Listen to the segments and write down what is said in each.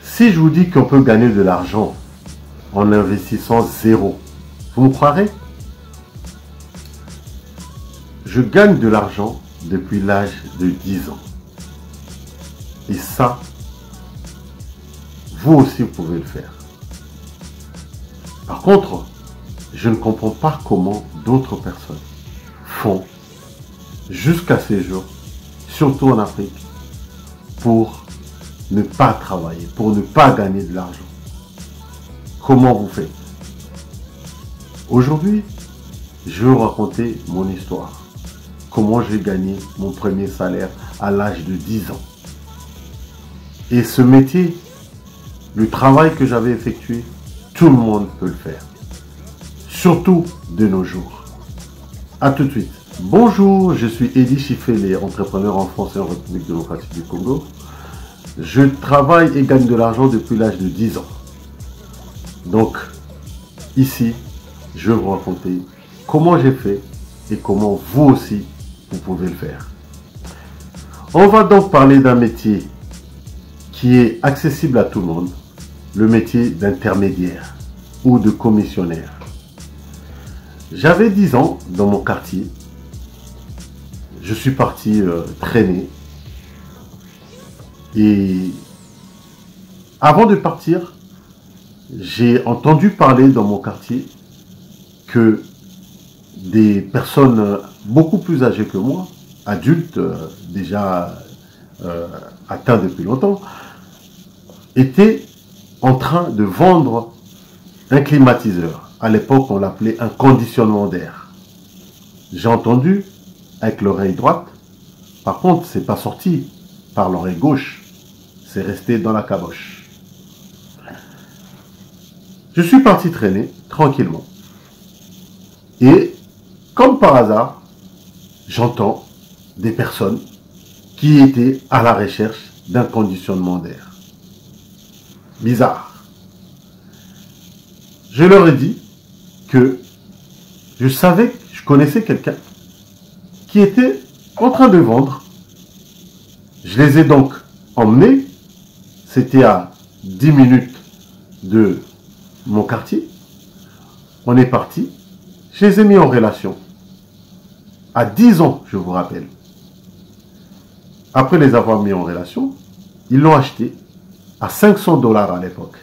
Si je vous dis qu'on peut gagner de l'argent en investissant zéro, vous me croirez? Je gagne de l'argent depuis l'âge de 10 ans. Et ça, vous aussi, vous pouvez le faire. Par contre, je ne comprends pas comment d'autres personnes font jusqu'à ces jours, surtout en Afrique, pour ne pas travailler, pour ne pas gagner de l'argent. Comment vous faites? Aujourd'hui, je vais vous raconter mon histoire. Comment j'ai gagné mon premier salaire à l'âge de 10 ans. Et ce métier, le travail que j'avais effectué, tout le monde peut le faire. Surtout de nos jours. A tout de suite. Bonjour, je suis Eddy Chifele, entrepreneur en France et en République démocratique du Congo. Je travaille et gagne de l'argent depuis l'âge de 10 ans. Donc, ici, je vais vous raconter comment j'ai fait et comment vous aussi, vous pouvez le faire. On va donc parler d'un métier qui est accessible à tout le monde, le métier d'intermédiaire ou de commissionnaire. J'avais 10 ans dans mon quartier. Je suis parti traîner. Et avant de partir, j'ai entendu parler dans mon quartier que des personnes beaucoup plus âgées que moi, adultes déjà atteints depuis longtemps, étaient en train de vendre un climatiseur. À l'époque, on l'appelait un conditionnement d'air. J'ai entendu avec l'oreille droite. Par contre, c'est pas sorti par l'oreille gauche. C'est resté dans la caboche. Je suis parti traîner tranquillement. Et, comme par hasard, j'entends des personnes qui étaient à la recherche d'un conditionnement d'air. Bizarre. Je leur ai dit que je connaissais quelqu'un qui était en train de vendre. Je les ai donc emmenés. C'était à 10 minutes de mon quartier. On est parti. Je les ai mis en relation. À 10 ans, je vous rappelle. Après les avoir mis en relation, ils l'ont acheté à 500 $ à l'époque.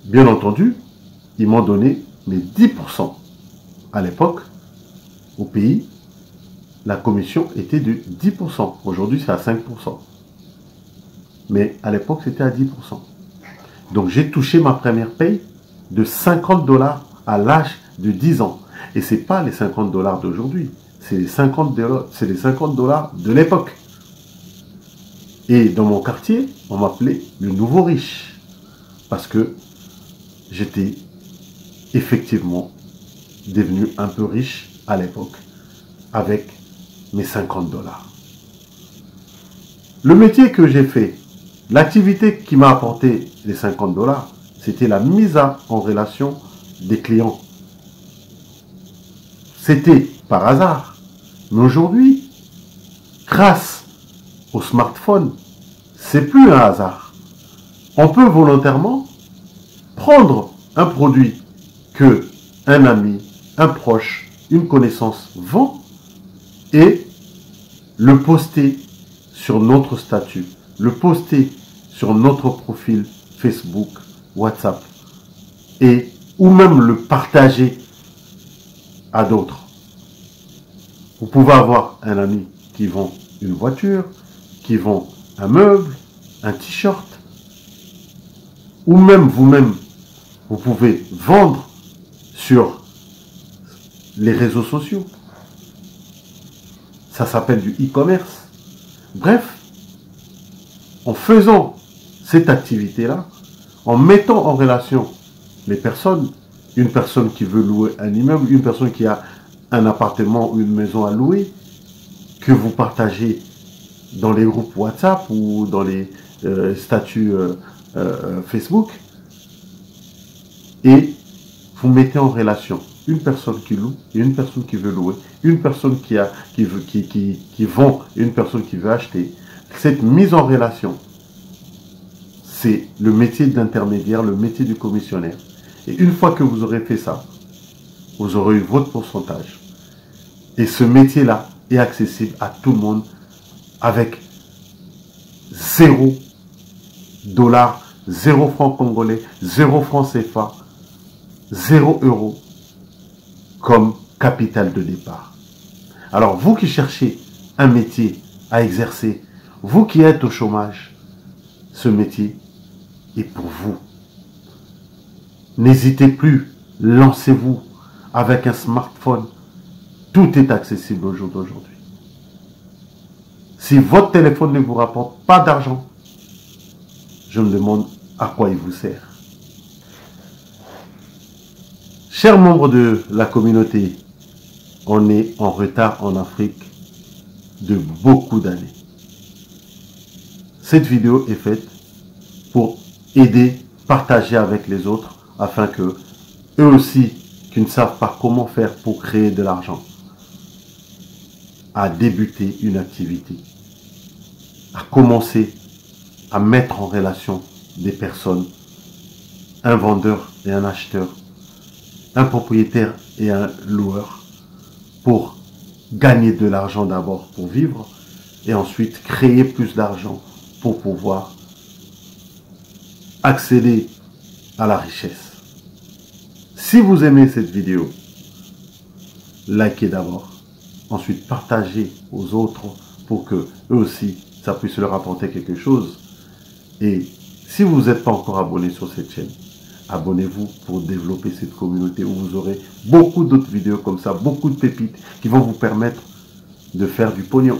Bien entendu, ils m'ont donné mes 10%. À l'époque, au pays, la commission était de 10%. Aujourd'hui, c'est à 5%. Mais à l'époque, c'était à 10%. Donc, j'ai touché ma première paye de 50 $ à l'âge de 10 ans. Et ce n'est pas les 50 $ d'aujourd'hui. C'est les 50 $ de l'époque. Et dans mon quartier, on m'appelait le nouveau riche. Parce que j'étais effectivement devenu un peu riche à l'époque avec mes 50 $. Le métier que j'ai fait, l'activité qui m'a apporté les 50 $, c'était la mise en relation des clients. C'était par hasard. Mais aujourd'hui, grâce au smartphone, c'est plus un hasard. On peut volontairement prendre un produit que un ami, un proche, une connaissance vend et le poster sur notre statut, le poster sur notre profil Facebook, WhatsApp et ou même le partager à d'autres. Vous pouvez avoir un ami qui vend une voiture, qui vend un meuble, un t-shirt, ou même vous-même, vous pouvez vendre sur les réseaux sociaux. Ça s'appelle du e-commerce. Bref, en faisant cette activité-là, en mettant en relation les personnes, une personne qui veut louer un immeuble, une personne qui a un appartement ou une maison à louer, que vous partagez dans les groupes WhatsApp ou dans les statuts Facebook, et vous mettez en relation une personne qui loue et une personne qui veut louer, une personne qui vend et une personne qui veut acheter. Cette mise en relation c'est le métier d'intermédiaire, le métier du commissionnaire. Et une fois que vous aurez fait ça, vous aurez eu votre pourcentage. Et ce métier-là est accessible à tout le monde avec 0 $, 0 francs congolais, 0 francs CFA, 0 € comme capital de départ. Alors vous qui cherchez un métier à exercer, vous qui êtes au chômage, ce métier est pour vous. N'hésitez plus, lancez-vous avec un smartphone. Tout est accessible au jour d'aujourd'hui. Si votre téléphone ne vous rapporte pas d'argent, je me demande à quoi il vous sert. Chers membres de la communauté, on est en retard en Afrique de beaucoup d'années. Cette vidéo est faite pour aider, partager avec les autres, afin que eux aussi, qui ne savent pas comment faire pour créer de l'argent, à débuter une activité, à commencer à mettre en relation des personnes, un vendeur et un acheteur, un propriétaire et un loueur, pour gagner de l'argent d'abord pour vivre et ensuite créer plus d'argent pour pouvoir accéder à la richesse. Si vous aimez cette vidéo, likez d'abord, ensuite partagez aux autres pour que eux aussi ça puisse leur apporter quelque chose. Et si vous n'êtes pas encore abonné sur cette chaîne, abonnez-vous pour développer cette communauté où vous aurez beaucoup d'autres vidéos comme ça, beaucoup de pépites qui vont vous permettre de faire du pognon.